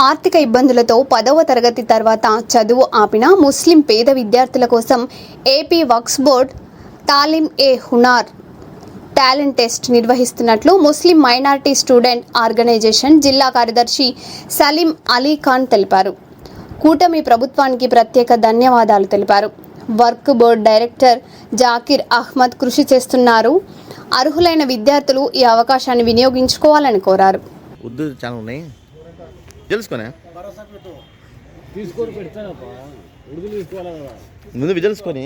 ఆర్థిక ఇబ్బందులతో 10వ తరగతి తర్వాత చదువు ఆపిన ముస్లిం పేద విద్యార్థుల కోసం ఏపీ వక్ఫ్ బోర్డ్ తాలీం-ఏ-హునర్ టాలెంట్ టెస్ట్ నిర్వహిస్తున్నట్లు ముస్లిం మైనారిటీ స్టూడెంట్ ఆర్గనైజేషన్ జిల్లా కార్యదర్శి సలీం అలీ ఖాన్ తెలిపారు. కూటమి ప్రభుత్వానికి ప్రత్యేక ధన్యవాదాలు తెలిపారు. Work board director Zakir Ahmed కృషి చేస్తున్నారు. అర్హులైన విద్యార్థులు ఈ అవకాశాన్ని వినియోగించుకోవాలని కోరారు. ముందు విజల్సుకొని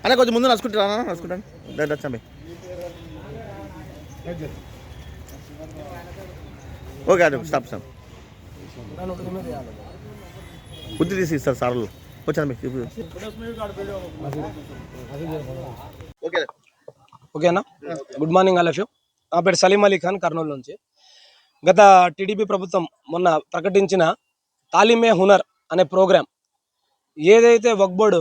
అన్న కొంచెం ముందు నడుచుకుంటాను ఓకే అదే స్టాప్ బుద్ధి తీసి ఇస్తారు సార్లు వచ్చాను ఓకేనా. Good morning all of you. నా పేరు సలీం అలీ ఖాన్, కర్నూలు నుంచి. గత టీడీపీ ప్రభుత్వం మొన్న ప్రకటించిన తాలీం-ఏ-హునర్ అనే ప్రోగ్రాం ఏదైతే వక్ఫ్ బోర్డు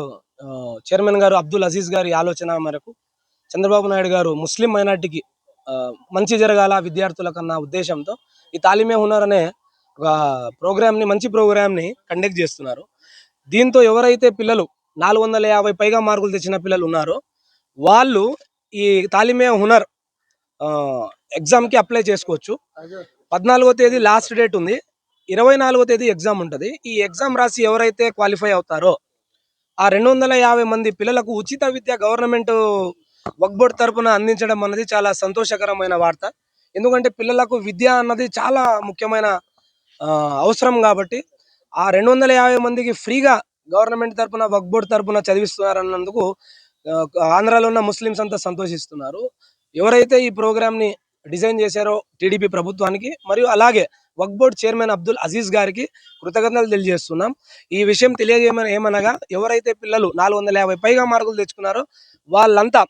చైర్మన్ గారు అబ్దుల్ అజీజ్ గారి ఆలోచన మేరకు చంద్రబాబు నాయుడు గారు ముస్లిం మైనార్టీకి మంచి జరగాల విద్యార్థుల కన్నా ఉద్దేశంతో ఈ తాలీం-ఏ-హునర్ అనే ఒక ప్రోగ్రామ్ని, మంచి ప్రోగ్రామ్ని కండక్ట్ చేస్తున్నారు. దీంతో ఎవరైతే పిల్లలు 450 పైగా మార్కులు తెచ్చిన పిల్లలు ఉన్నారో వాళ్ళు ఈ తాలీం-ఏ-హునర్ ఎగ్జామ్కి అప్లై చేసుకోవచ్చు. 14వ తేదీ లాస్ట్ డేట్ ఉంది. 24వ తేదీ ఎగ్జామ్ ఉంటుంది. ఈ ఎగ్జామ్ రాసి ఎవరైతే క్వాలిఫై అవుతారో ఆ 250 మంది పిల్లలకు ఉచిత విద్య గవర్నమెంట్ వక్ఫ్ బోర్డ్ తరపున అందించడం అన్నది చాలా సంతోషకరమైన వార్త. ఎందుకంటే పిల్లలకు విద్య అన్నది చాలా ముఖ్యమైన అవసరం కాబట్టి ఆ 250 మందికి ఫ్రీగా గవర్నమెంట్ తరపున వక్ఫ్ బోర్డ్ తరపున చదివిస్తున్నారన్నందుకు ఆంధ్రాలో ఉన్న ముస్లిమ్స్ అంతా సంతోషిస్తున్నారు. ఎవరైతే ఈ ప్రోగ్రామ్ని డిజైన్ చేశారో టీడీపీ ప్రభుత్వానికి మరియు అలాగే వక్ఫ్ బోర్డ్ చైర్మన్ అబ్దుల్ అజీజ్ గారికి కృతజ్ఞతలు తెలియజేస్తున్నాం. ఈ విషయం ఏమనగా ఎవరైతే పిల్లలు 450 పైగా మార్కులు తెచ్చుకున్నారో వాళ్ళంతా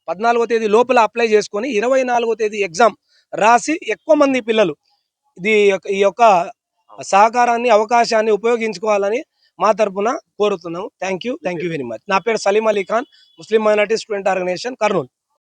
14వ తేదీ లోపల అప్లై చేసుకొని 24వ తేదీ ఎగ్జామ్ రాసి ఎక్కువ మంది పిల్లలు ఈ యొక్క సహకారాన్ని, అవకాశాన్ని ఉపయోగించుకోవాలని మా తరపున కోరుతున్నాము. Thank you very much. నా పేరు సలీం అలీ ఖాన్, ముస్లిం మైనారిటీ స్టూడెంట్ ఆర్గనైజేషన్, కర్నూలు.